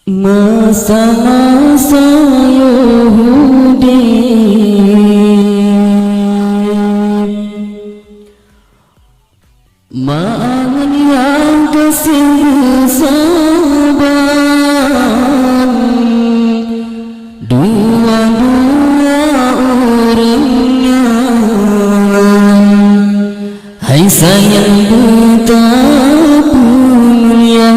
Masa-masa Yahudi Ma'aman yang kesesaban Dua-dua orangnya Hai sayang betapa mulia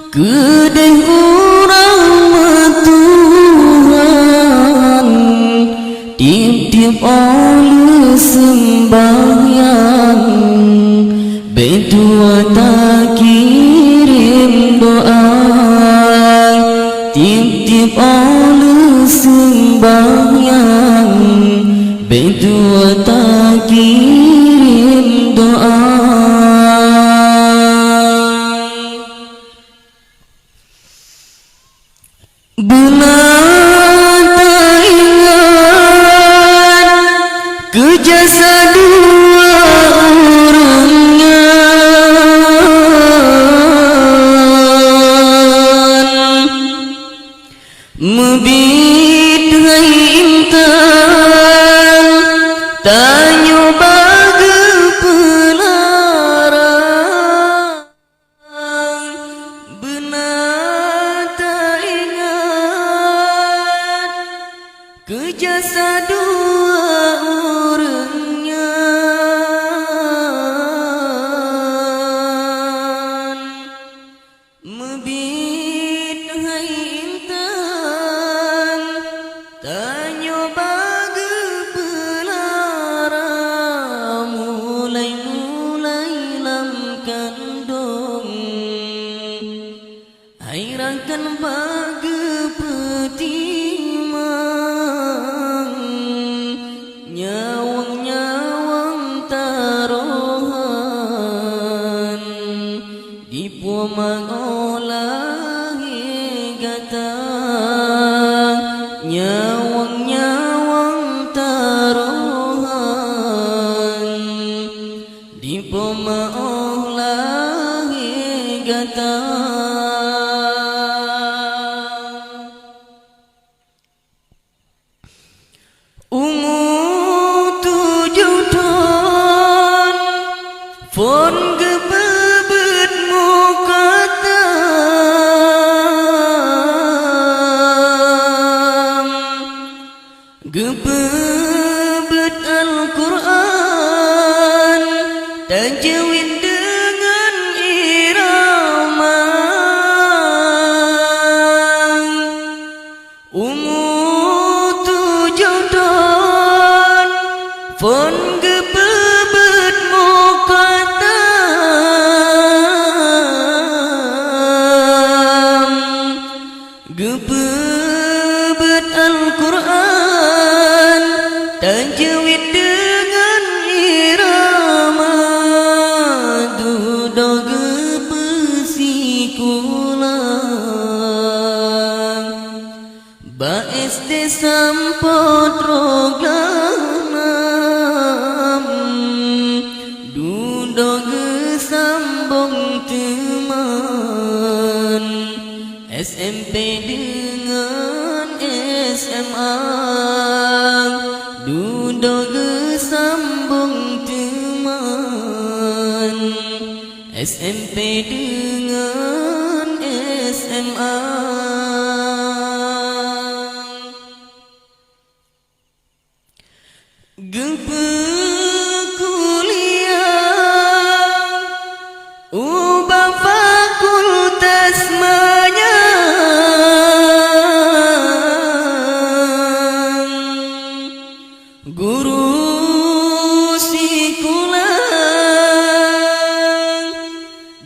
Kedai orang Tuhan Tiap-tiap oleh sembahyang Betua tak kirim doa Tiap-tiap oleh sembahyang Betua tak kirim doa Benar tak ingat ke jasa dua orangnya Mebit hai intan Tanyo baga pelarang Benar tak ingat ke jasa dua orangnya Mebit hai intan Tanyo baga pelarang Mulai-mulai lam kandung Hairakan baga petimang Nyawang-nyawang taruhan Di puamang olahi gatang Nyawang-nyawang taruhan Di puamang olahi gatang Ungu 7 tahun Pon gebebet mukatam Gebebet Al-Quran Tajwid dengan irama Umur 7 tahun Pon gebebet mukatam Gebebet Al-Quran Tajwid dengan irama Dudo gepesikulang Ba SD sampot roglanam Dudo gesambong teman SMP dengan SMA Dudo gesambong teman SMP dengan SMA Gepe kuliah Ubah fakultas menyang Guru sikulang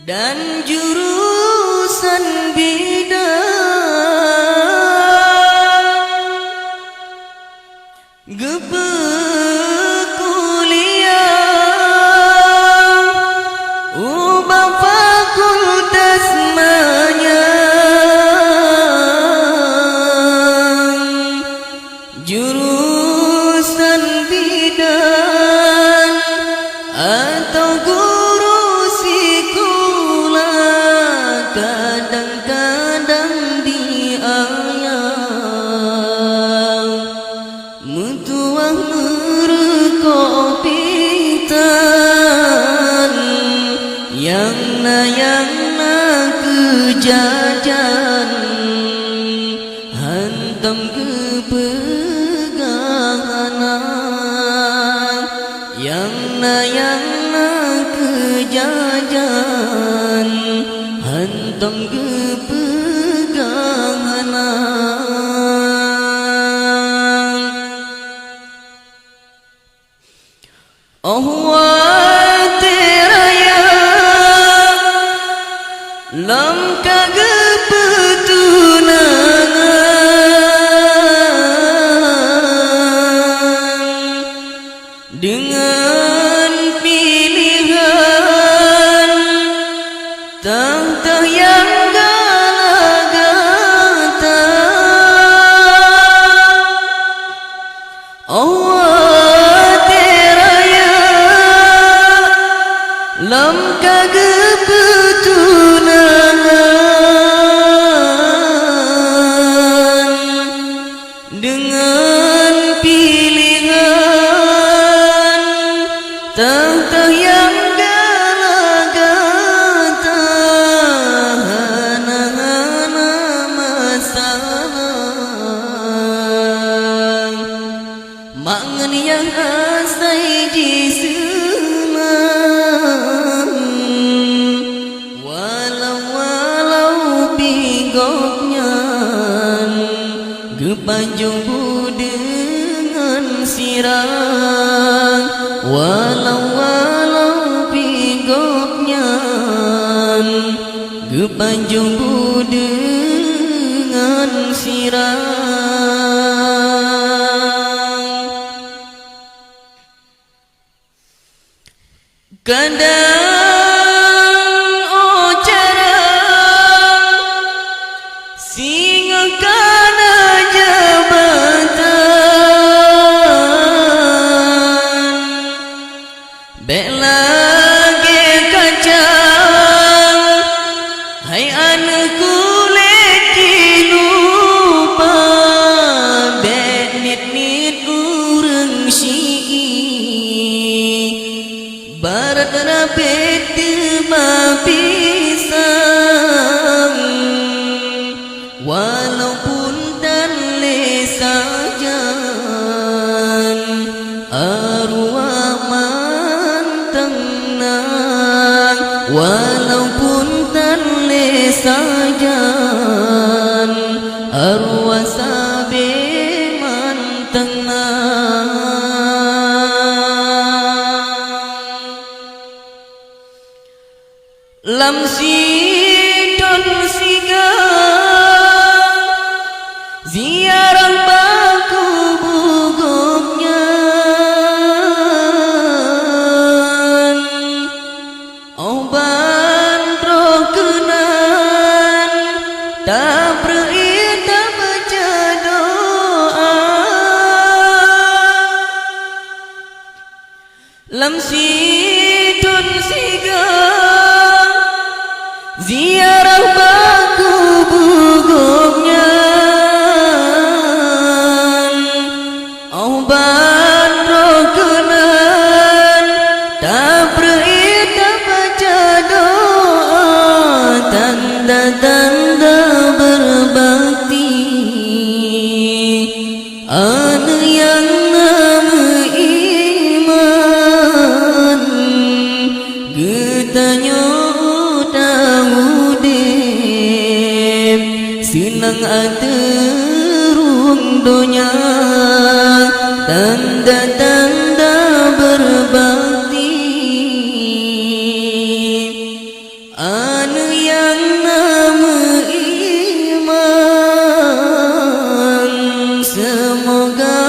Dan jurusan bidang Gepe jurusan bidang pegangan yang na kejajan hantam ke pegangan oh teraya lam kagepetunangan dengan pilihan tahta yang galagata oh teraya lam kagepetunangan dengan pilihan tahta yang galagata hana masalah mangan yang asai jisenang walau pigoknya gepanjung dengan sirang walau pigoknya gepanjung dengan sirang kadang ocara singa kana jabatan bela ge kacang hai anakku leki lupa benit urang syii barat rapet pisang walaupun dan lesajan arwah mantengnan walaupun dan lesajan arwah sabe mantengnan lam sidon siga ziarah baku bugoknya oban roh kenan tak berita baca doa lam sidon siga ziarah baku bugoknya oban roh kenan tak berita baca doa tanda-tanda berbakti anu yang nama iman getanya senang aterung donya tanda-tanda berbakti anu yang nama iman semoga